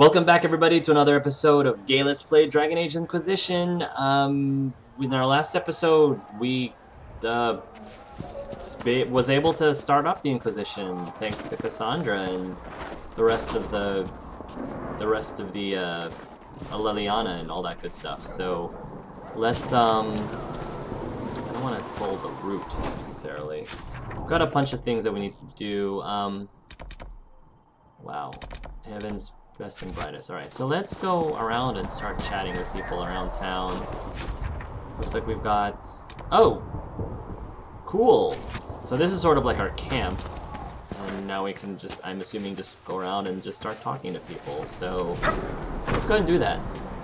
Welcome back, everybody, to another episode of Gay Let's Play Dragon Age Inquisition. In our last episode, we was able to start up the Inquisition thanks to Cassandra and the rest of the Aleliana and all that good stuff. So let's I don't want to pull the route necessarily. We've got a bunch of things that we need to do. Wow, heavens. Best and brightest. Alright, so let's go around and start chatting with people around town. Looks like we've got... Oh! Cool! So this is sort of like our camp. And now we can just, I'm assuming, just go around and just start talking to people. So let's go ahead and do that.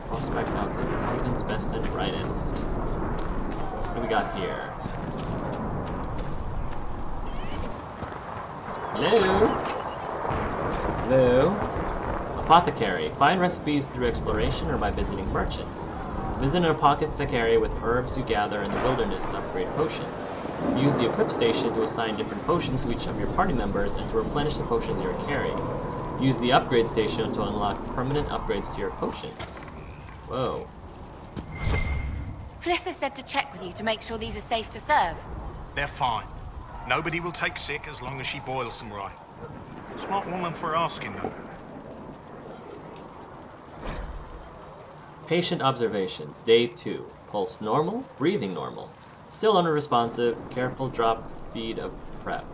Prospect Mountains, Heaven's best and brightest. What do we got here? Hello? Hello? Apothecary. Find recipes through exploration or by visiting merchants. Visit an apothecary with herbs you gather in the wilderness to upgrade potions. Use the equip station to assign different potions to each of your party members and to replenish the potions you're carrying. Use the upgrade station to unlock permanent upgrades to your potions. Whoa. Fliss said to check with you to make sure these are safe to serve. They're fine. Nobody will take sick as long as she boils them right. Smart woman for asking, though. Patient observations. Day 2. Pulse normal. Breathing normal. Still unresponsive. Careful drop feed of prep.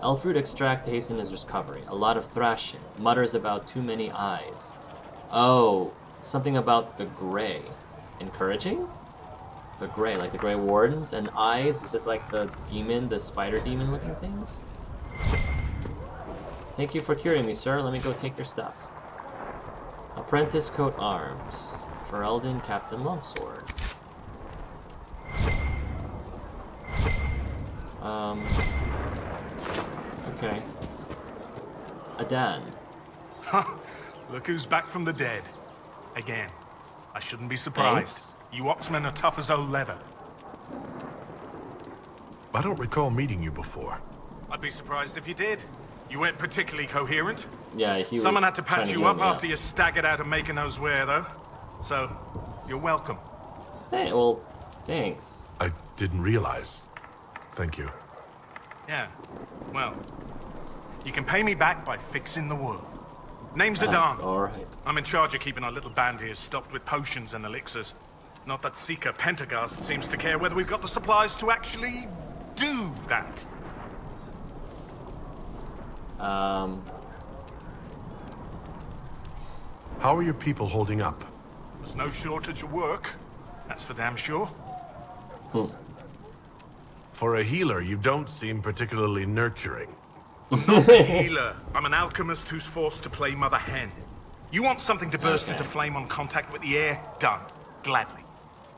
Elfroot extract to hasten his recovery. A lot of thrashing. Mutters about too many eyes. Oh, something about the Grey. Encouraging? The Grey, like the Grey Wardens. And eyes? Is it like the demon, the spider demon looking things? Thank you for curing me, sir. Let me go take your stuff. Apprentice coat arms. For Eldon, Captain Longsword. Okay. Adan. Look who's back from the dead. Again. I shouldn't be surprised. Thanks. You Oxmen are tough as old leather. I don't recall meeting you before. I'd be surprised if you did. You weren't particularly coherent. Yeah, he was. Someone had to patch you up after me you staggered out of making those wear, though. So, you're welcome. Hey, well, thanks. I didn't realize. Thank you. Yeah. Well, you can pay me back by fixing the world. Name's Adan. Alright. I'm in charge of keeping our little band here stocked with potions and elixirs. Not that Seeker Pentagast seems to care whether we've got the supplies to actually do that. How are your people holding up? There's no shortage of work. That's for damn sure. For a healer, you don't seem particularly nurturing. I'm not a healer. I'm an alchemist who's forced to play Mother Hen. You want something to burst into flame on contact with the air? Done. Gladly.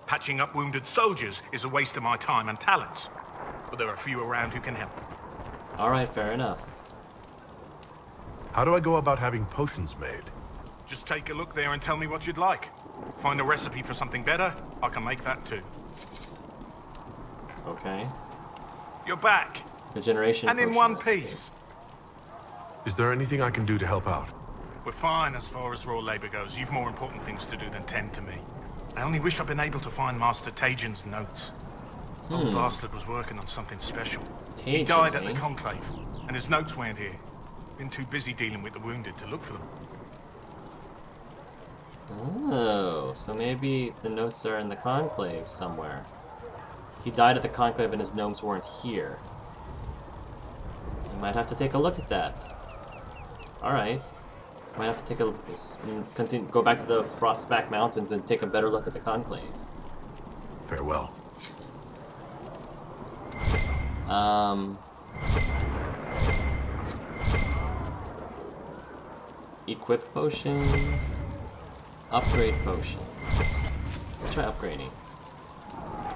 Patching up wounded soldiers is a waste of my time and talents. But there are a few around who can help. Alright, fair enough. How do I go about having potions made? Just take a look there and tell me what you'd like. Find a recipe for something better, I can make that too. Okay. You're back. Regeneration And in potion one recipe. piece. Is there anything I can do to help out? We're fine as far as raw labor goes. You've more important things to do than tend to me. I only wish I'd been able to find Master Tajin's notes. Old bastard was working on something special. He died at the Conclave, and his notes weren't here. Been too busy dealing with the wounded to look for them. Oh, so maybe the notes are in the Conclave somewhere. He died at the Conclave and his gnomes weren't here. You might have to take a look at that. Alright. Might have to take a continue, go back to the Frostback Mountains and take a better look at the Conclave. Farewell. Equip potions. Upgrade potions. Let's try upgrading.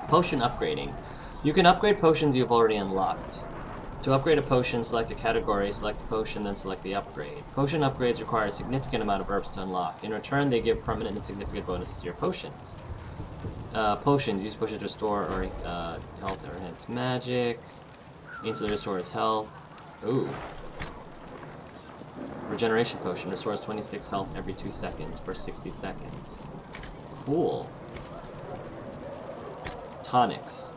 Potion upgrading. You can upgrade potions you've already unlocked. To upgrade a potion, select a category, select a potion, then select the upgrade. Potion upgrades require a significant amount of herbs to unlock. In return, they give permanent and significant bonuses to your potions. Potions. Use potions to restore or health or enhance magic. Instantly restores health. Ooh. Regeneration potion restores 26 health every 2 seconds for 60 seconds. Cool. Tonics.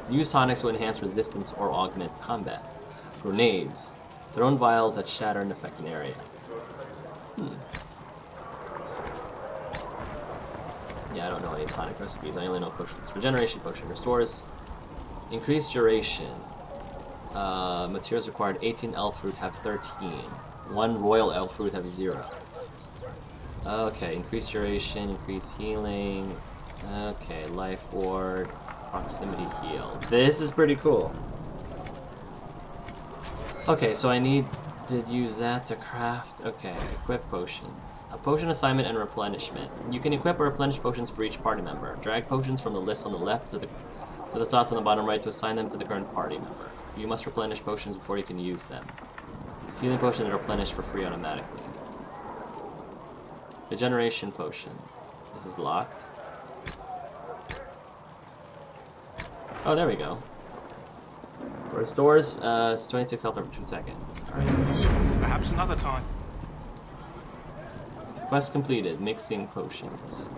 Use tonics to enhance resistance or augment combat. Grenades. Thrown vials that shatter and affect an area. Yeah, I don't know any tonic recipes. I only know potions. Regeneration potion restores increased duration. Materials required 18 elf fruit have 13. 1 royal elf fruit have 0. Okay, increased duration, increased healing. Okay, life ward, proximity heal. This is pretty cool. Okay, so I need to use that to craft. Okay, equip potions. A potion assignment and replenishment. You can equip or replenish potions for each party member. Drag potions from the list on the left to the slots on the bottom right to assign them to the current party member. You must replenish potions before you can use them. Healing potions are replenished for free automatically. Regeneration potion. This is locked. Oh, there we go. Restores 26 health over 2 seconds. Alright. Perhaps another time. Quest completed. Mixing potions.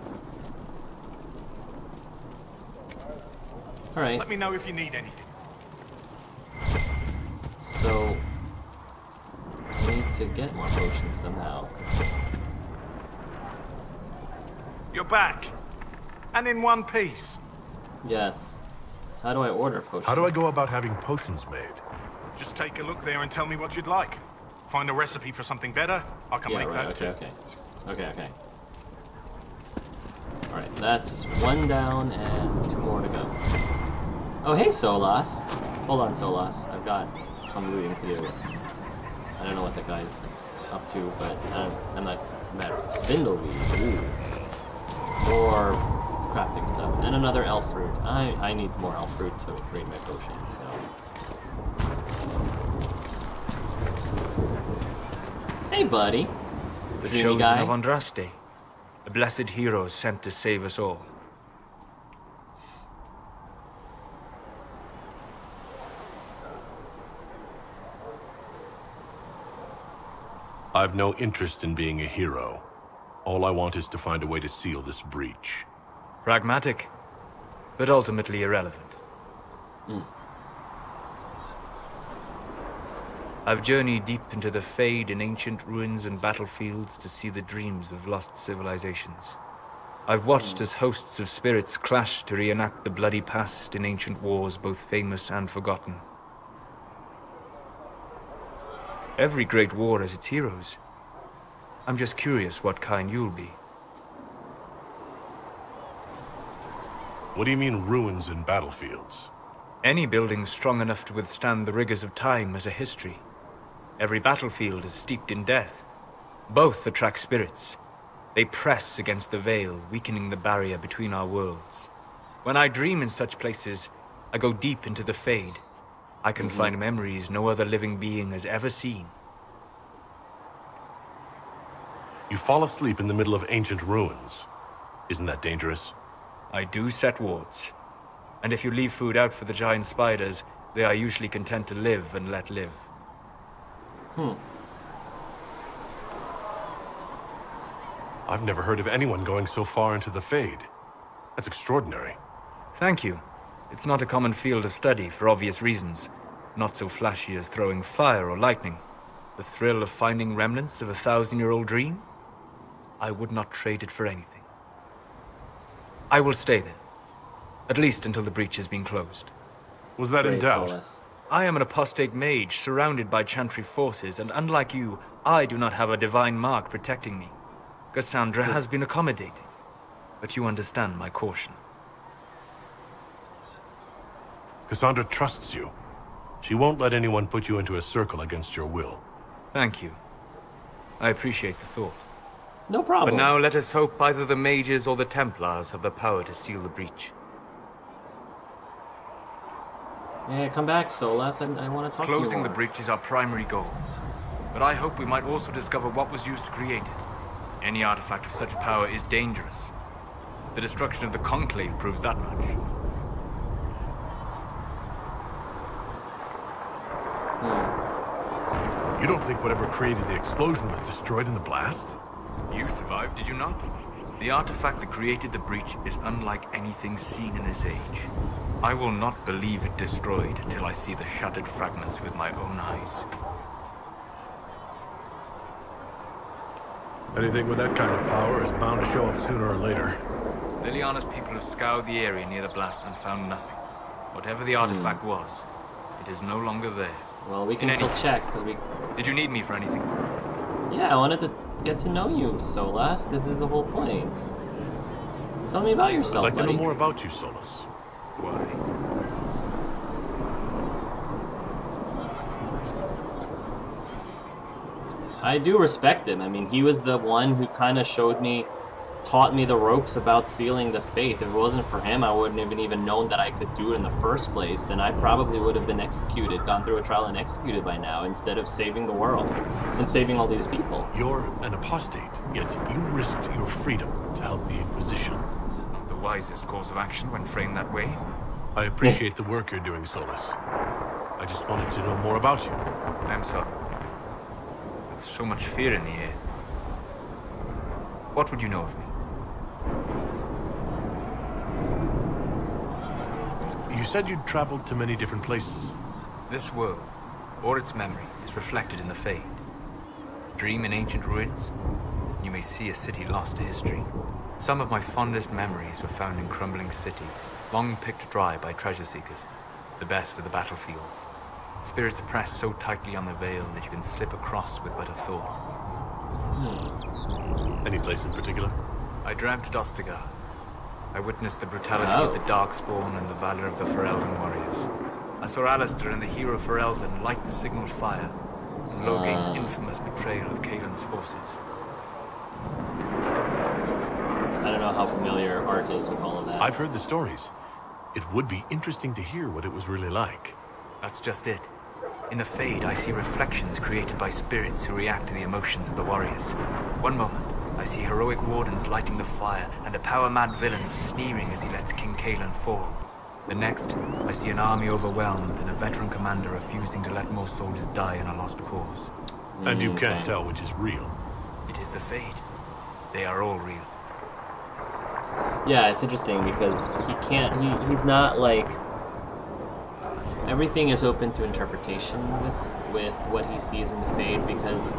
Alright. Let me know if you need anything. So, I need to get more potions somehow. You're back. And in one piece. Yes. How do I order potions? How do I go about having potions made? Just take a look there and tell me what you'd like. Find a recipe for something better, I can make that too. Okay. Alright, that's 1 down and 2 more to go. Oh, hey, Solas. Hold on, Solas. I've got some looting to do. I don't know what that guy's up to, but I'm not mad. Spindleweed. Ooh. More crafting stuff. And another elf fruit. I need more elf fruit to upgrade my potions, so... Hey, buddy. The Dreamy chosen guy. of Andraste. A blessed hero sent to save us all. I've no interest in being a hero. All I want is to find a way to seal this breach. Pragmatic, but ultimately irrelevant. I've journeyed deep into the Fade in ancient ruins and battlefields to see the dreams of lost civilizations. I've watched as hosts of spirits clash to reenact the bloody past in ancient wars both famous and forgotten. Every great war has its heroes. I'm just curious what kind you'll be. What do you mean ruins and battlefields? Any building strong enough to withstand the rigors of time has a history. Every battlefield is steeped in death. Both attract spirits. They press against the veil, weakening the barrier between our worlds. When I dream in such places, I go deep into the Fade. I can find memories no other living being has ever seen. You fall asleep in the middle of ancient ruins. Isn't that dangerous? I do set wards. And if you leave food out for the giant spiders, they are usually content to live and let live. I've never heard of anyone going so far into the Fade. That's extraordinary. Thank you. It's not a common field of study for obvious reasons. Not so flashy as throwing fire or lightning. The thrill of finding remnants of a 1,000-year-old dream? I would not trade it for anything. I will stay there. At least until the breach has been closed. Was that in Great, doubt? Solas. I am an apostate mage surrounded by Chantry forces, and unlike you, I do not have a divine mark protecting me. Cassandra has been accommodating, but you understand my caution. Cassandra trusts you. She won't let anyone put you into a circle against your will. Thank you. I appreciate the thought. No problem. But now let us hope either the mages or the Templars have the power to seal the breach. Yeah, come back, Solas. I want to talk to you Closing more. the breach is our primary goal. But I hope we might also discover what was used to create it. Any artifact of such power is dangerous. The destruction of the Conclave proves that much. You don't think whatever created the explosion was destroyed in the blast? You survived, did you not? The artifact that created the breach is unlike anything seen in this age. I will not believe it destroyed until I see the shattered fragments with my own eyes. Anything with that kind of power is bound to show up sooner or later. Liliana's people have scoured the area near the blast and found nothing. Whatever the artifact was, it is no longer there. Well, we can still check, because we... Did you need me for anything? Yeah, I wanted to get to know you, Solas. This is the whole point. Tell me about yourself, I'd like buddy. to know more about you, Solas. Why? I do respect him. I mean, he was the one who kind of taught me the ropes about sealing the faith. If it wasn't for him, I wouldn't have even known that I could do it in the first place, and I probably would have been executed, gone through a trial and executed by now, instead of saving the world and saving all these people. You're an apostate, yet you risked your freedom to help the Inquisition. Not the wisest course of action when framed that way. I appreciate the work you're doing, Solas. I just wanted to know more about you. I'm sorry. With so much fear in the air. What would you know of me? You said you'd traveled to many different places. This world, or its memory, is reflected in the Fade. Dream in ancient ruins, you may see a city lost to history. Some of my fondest memories were found in crumbling cities, long picked dry by treasure seekers, the best of the battlefields. Spirits press so tightly on the veil that you can slip across with but a thought. Any place in particular? I dreamt at Ostagar. I witnessed the brutality of the Darkspawn and the valor of the Ferelden warriors. I saw Alistair and the hero Ferelden light the signaled fire, and Logain's infamous betrayal of Kaelin's forces. I don't know how familiar Art is with all of that. I've heard the stories. It would be interesting to hear what it was really like. That's just it. In the Fade, I see reflections created by spirits who react to the emotions of the warriors. One moment, I see heroic wardens lighting the fire, and a power-mad villain sneering as he lets King Kaelin fall. The next, I see an army overwhelmed and a veteran commander refusing to let more soldiers die in a lost cause. And you can't tell which is real. It is the Fade. They are all real. Yeah, it's interesting because he's not like... Everything is open to interpretation with what he sees in the Fade because,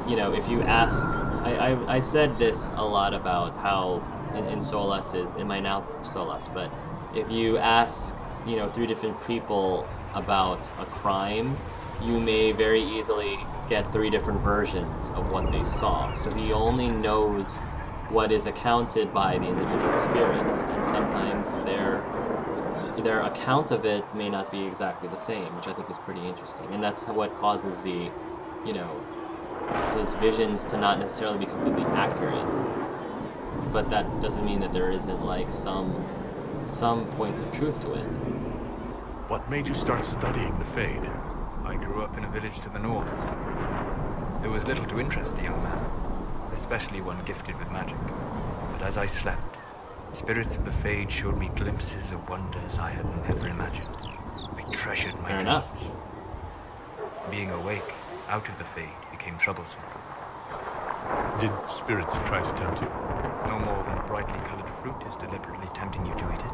you know, if you ask... I said this a lot about how in Solas is, in my analysis of Solas, but if you ask, you know, 3 different people about a crime, you may very easily get 3 different versions of what they saw. So he only knows what is accounted by the individual spirits, and sometimes their account of it may not be exactly the same, which I think is pretty interesting. And that's what causes the, you know, his visions to not necessarily be completely accurate. But that doesn't mean that there isn't like some points of truth to it. What made you start studying the Fade? I grew up in a village to the north. There was little to interest a young man, especially one gifted with magic. But as I slept, spirits of the Fade showed me glimpses of wonders I had never imagined. I treasured my dreams. Enough. Being awake, out of the Fade, became troublesome. Did spirits try to tempt you? No more than a brightly colored fruit is deliberately tempting you to eat it.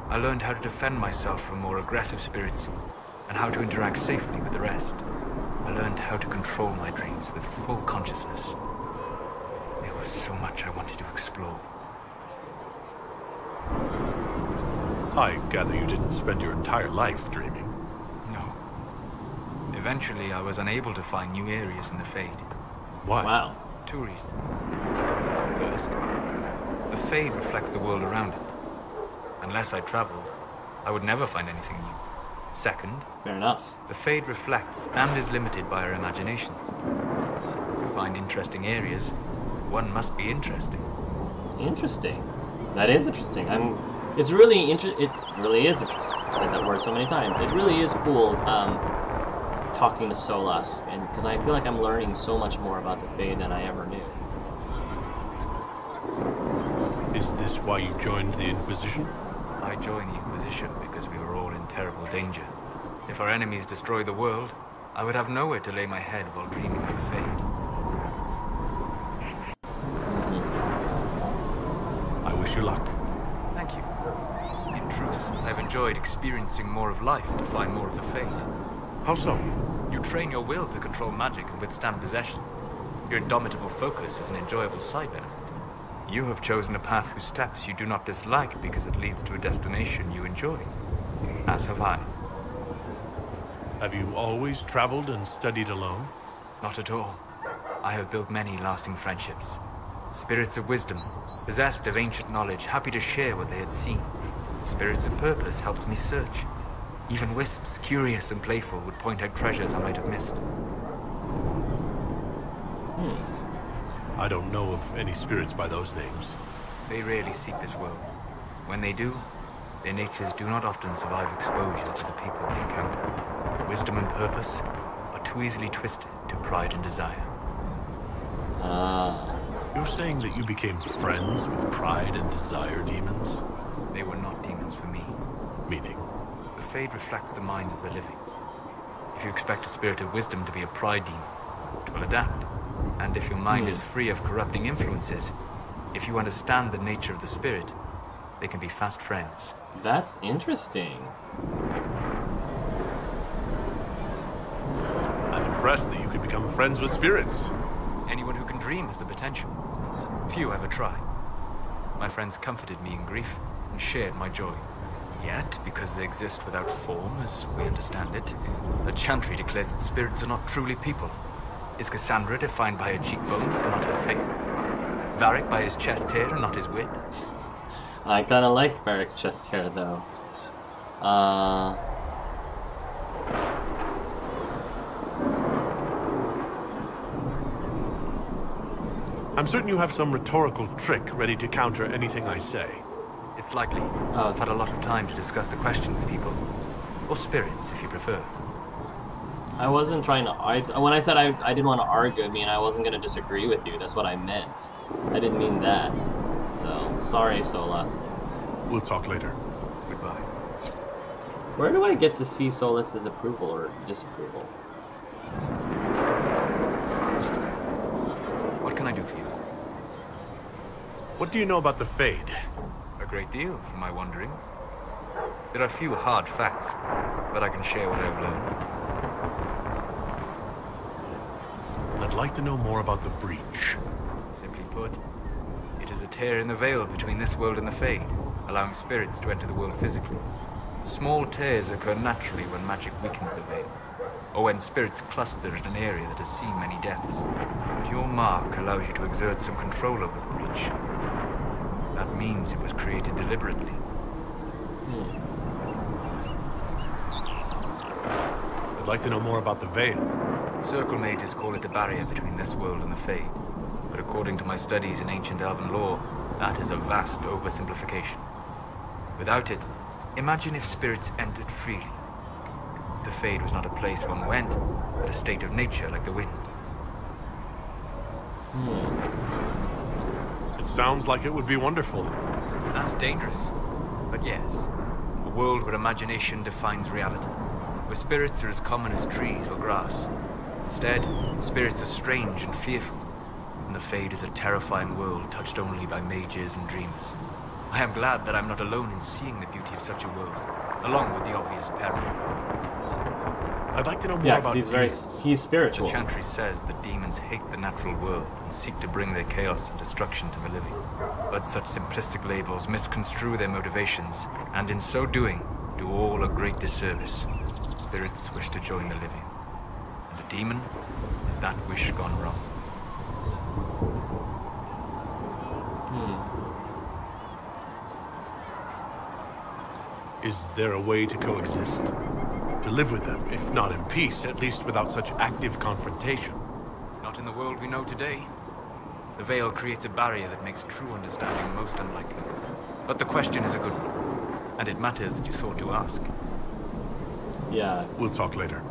I learned how to defend myself from more aggressive spirits, and how to interact safely with the rest. I learned how to control my dreams with full consciousness. There was so much I wanted to explore. I gather you didn't spend your entire life dreaming. No. Eventually, I was unable to find new areas in the Fade. Why? Wow. 2 reasons. First, the Fade reflects the world around it. Unless I traveled, I would never find anything new. Second, Fair enough. the Fade reflects and is limited by our imaginations. To find interesting areas, one must be interesting. Interesting. That is interesting. It's really it really is interesting. I've said that word so many times. It really is cool talking to Solas, and because I feel like I'm learning so much more about the Fade than I ever knew. Is this why you joined the Inquisition? I joined the Inquisition because we were all in terrible danger. If our enemies destroy the world, I would have nowhere to lay my head while dreaming of the Fade. I wish you luck. Thank you. In truth, I've enjoyed experiencing more of life to find more of the Fade. How so? You train your will to control magic and withstand possession. Your indomitable focus is an enjoyable side benefit. You have chosen a path whose steps you do not dislike because it leads to a destination you enjoy. As have I. Have you always traveled and studied alone? Not at all. I have built many lasting friendships. Spirits of wisdom, possessed of ancient knowledge, happy to share what they had seen. Spirits of purpose helped me search. Even wisps, curious and playful, would point out treasures I might have missed. I don't know of any spirits by those names. They rarely seek this world. When they do, their natures do not often survive exposure to the people they encounter. Wisdom and purpose are too easily twisted to pride and desire. You're saying that you became friends with pride and desire demons? They were not demons for me. Meaning? The Fade reflects the minds of the living. If you expect a spirit of wisdom to be a pride demon, it will adapt. And if your mind is free of corrupting influences, if you understand the nature of the spirit, they can be fast friends. That's interesting. I'm impressed that you could become friends with spirits. Anyone who can dream has the potential. Few ever try. My friends comforted me in grief and shared my joy. Yet, because they exist without form, as we understand it, the Chantry declares that spirits are not truly people. Is Cassandra defined by her cheekbones and not her faith? Varric by his chest hair and not his wit? I kinda like Varric's chest hair, though. I'm certain you have some rhetorical trick ready to counter anything I say. It's likely. I've had a lot of time to discuss the question with people. Or spirits, if you prefer. I wasn't trying to argue. When I said I didn't want to argue, I mean I wasn't going to disagree with you. That's what I meant. I didn't mean that. So, sorry, Solas. We'll talk later. Goodbye. Where do I get to see Solas's approval or disapproval? What can I do for you? What do you know about the Fade? A great deal from my wanderings. There are few hard facts, but I can share what I've learned. I'd like to know more about the breach. Simply put, it is a tear in the veil between this world and the Fade, allowing spirits to enter the world physically. Small tears occur naturally when magic weakens the veil, or when spirits cluster in an area that has seen many deaths. But your mark allows you to exert some control over the breach. That means it was created deliberately. I'd like to know more about the Veil. Circle mages call it a barrier between this world and the Fade. But according to my studies in ancient elven lore, that is a vast oversimplification. Without it, imagine if spirits entered freely. The Fade was not a place one went, but a state of nature like the wind. It sounds like it would be wonderful. That's dangerous. But yes, a world where imagination defines reality. Where spirits are as common as trees or grass. Instead, spirits are strange and fearful. And the Fade is a terrifying world touched only by mages and dreamers. I am glad that I'm not alone in seeing the beauty of such a world, along with the obvious peril. I'd like to know more about he's spiritual. The Chantry says that demons hate the natural world and seek to bring their chaos and destruction to the living. But such simplistic labels misconstrue their motivations, and in so doing, do all a great disservice. Spirits wish to join the living, and a demon is that wish gone wrong. Is there a way to coexist? To live with them, if not in peace, at least without such active confrontation? Not in the world we know today. The Veil creates a barrier that makes true understanding most unlikely. But the question is a good one, and it matters that you thought to ask. Yeah. We'll talk later.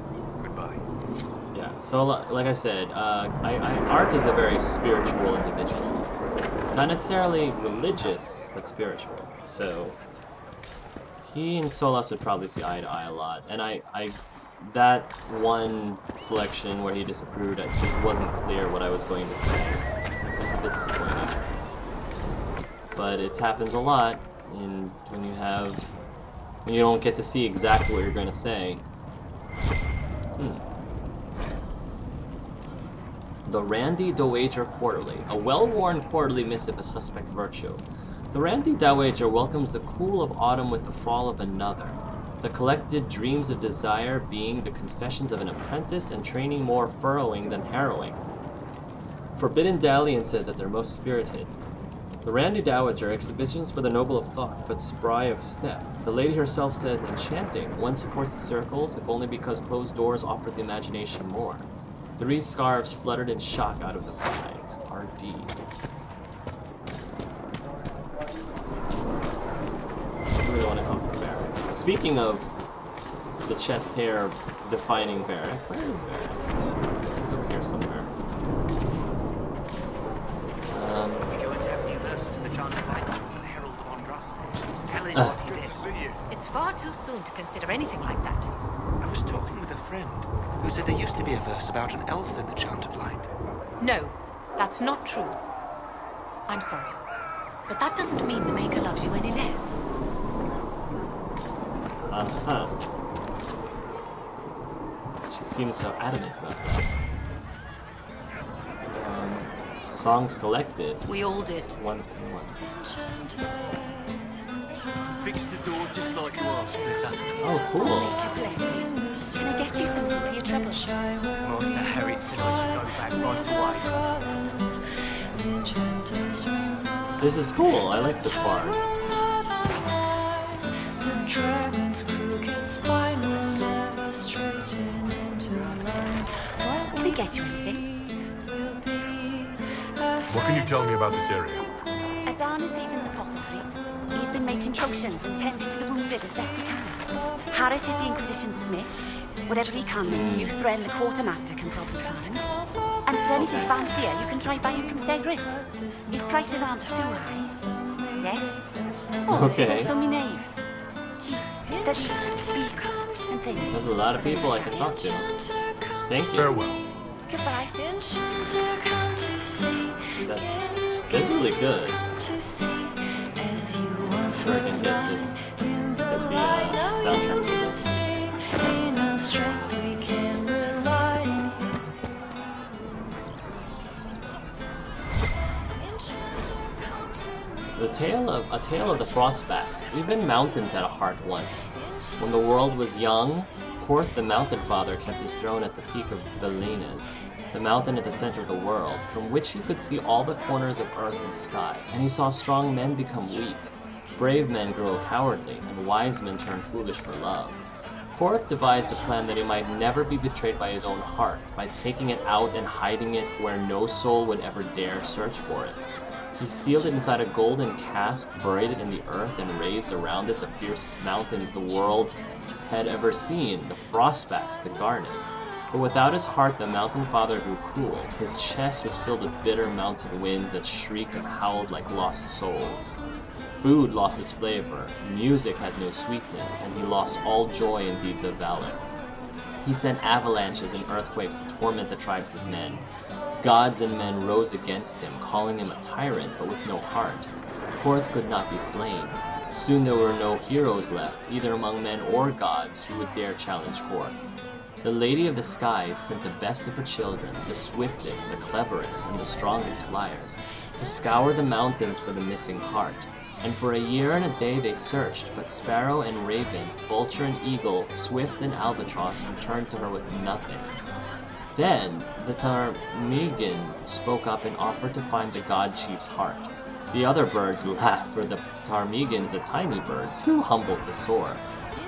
Goodbye. Yeah, so like I said, Art is a very spiritual individual. Not necessarily religious, but spiritual. So he and Solas would probably see eye to eye a lot. And I that one selection where he disapproved, it wasn't clear what I was going to say. It was a bit disappointing. But it happens a lot when you don't get to see exactly what you're going to say. The Randy Dowager Quarterly. A well-worn quarterly missive of suspect virtue. The Randy Dowager welcomes the cool of autumn with the fall of another. The collected dreams of desire being the confessions of an apprentice and training more furrowing than harrowing. Forbidden dalliances at their most spirited. The Randy Dowager, exhibitions for the noble of thought, but spry of step. The lady herself says, enchanting. One supports the circles, if only because closed doors offer the imagination more. 3 scarves fluttered in shock out of the 5. R.D. I really want to talk to Varric. Speaking of the chest hair defining Varric, where is Varric? He's over here somewhere. We're going to have new verses in the Chant of Light for the Herald of Andraste. Tell him what he did. It's far too soon to consider anything like that. I was talking with a friend who said there used to be a verse about an elf in the Chant of Light. No, that's not true. I'm sorry, but that doesn't mean the Maker loves you any less. She seems so adamant about that. Songs collected. We all did. 1. Fix the door just like you asked, Lisa. Oh, cool. Make you bless you. Can I get you something for your trouble? Master Harriet said I should go back right away. This is cool. I like this part. Can I get you anything? What can you tell me about this area? Adan is Haven's apothecary. He's been making potions and tending to the wounded as best he can. Harriet is the Inquisition's smith. Whatever he can make, Youthren, the Quartermaster, can probably find. And for anything fancier, you can try buying from Segret. His prices aren't too high. Yet? Oh, Okay. There's also my knave. Studies, beasts, and things. There's a lot of people I can talk to. Thank you. Farewell. Goodbye. That's really good. Sure I can get this. Get the soundtrack for this. A tale of the Frostbacks. Even mountains had a heart once. When the world was young, Korth the Mountain Father kept his throne at the peak of Belenas, the mountain at the center of the world, from which he could see all the corners of earth and sky, and he saw strong men become weak, brave men grow cowardly, and wise men turn foolish for love. Korth devised a plan that he might never be betrayed by his own heart, by taking it out and hiding it where no soul would ever dare search for it. He sealed it inside a golden cask, buried it in the earth, and raised around it the fiercest mountains the world had ever seen, the Frostbacks, to guard it. But without his heart, the Mountain Father grew cool. His chest was filled with bitter mountain winds that shrieked and howled like lost souls. Food lost its flavor, music had no sweetness, and he lost all joy in deeds of valor. He sent avalanches and earthquakes to torment the tribes of men. Gods and men rose against him, calling him a tyrant, but with no heart. Korth could not be slain. Soon there were no heroes left, either among men or gods, who would dare challenge Korth. The Lady of the Skies sent the best of her children, the swiftest, the cleverest, and the strongest flyers, to scour the mountains for the missing heart. And for a year and a day they searched, but sparrow and raven, vulture and eagle, swift and albatross returned to her with nothing. Then the Tarmigan spoke up and offered to find the god chief's heart. The other birds laughed, for the Tarmigan is a tiny bird, too humble to soar,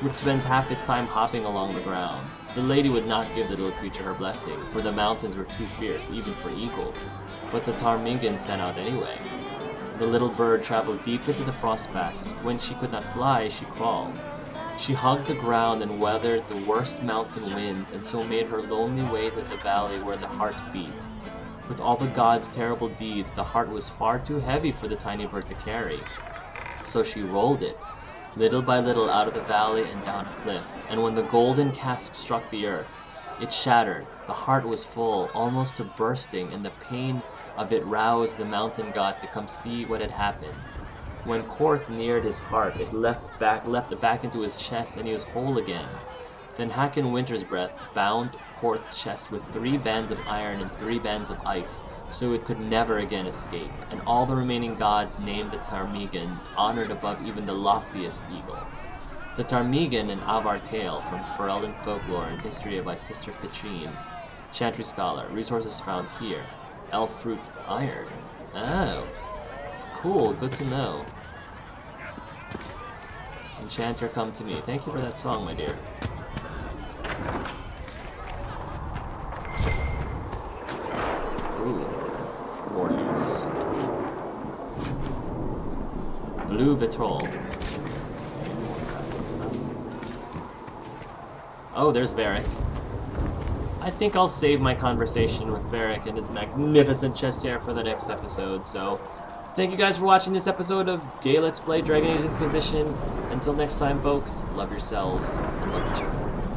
which spends half its time hopping along the ground. The lady would not give the little creature her blessing, for the mountains were too fierce even for eagles, but the Tarmigan sent out anyway. The little bird traveled deep into the Frostbacks. When she could not fly, she crawled. She hugged the ground and weathered the worst mountain winds, and so made her lonely way to the valley where the heart beat. With all the gods' terrible deeds, the heart was far too heavy for the tiny bird to carry. So she rolled it, little by little out of the valley and down a cliff. And when the golden cask struck the earth, it shattered. The heart was full, almost to bursting, and the pain of it roused the mountain god to come see what had happened. When Quarth neared his heart, it leapt back into his chest, and he was whole again. Then Hakon Winter's Breath bound Quarth's chest with 3 bands of iron and 3 bands of ice, so it could never again escape. And all the remaining gods named the Ptarmigan, honored above even the loftiest eagles. The Ptarmigan, an Avar tale from Ferelden folklore and history by Sister Petrine, Chantry Scholar. Resources found here. Elf fruit iron. Oh. Cool, good to know. Enchanter, come to me. Thank you for that song, my dear. Ooh. Warlords. Blue Vitrol. Oh, there's Varric. I think I'll save my conversation with Varric and his magnificent chest hair for the next episode, so thank you guys for watching this episode of Gay Let's Play Dragon Age Inquisition. Until next time, folks, love yourselves and love each other.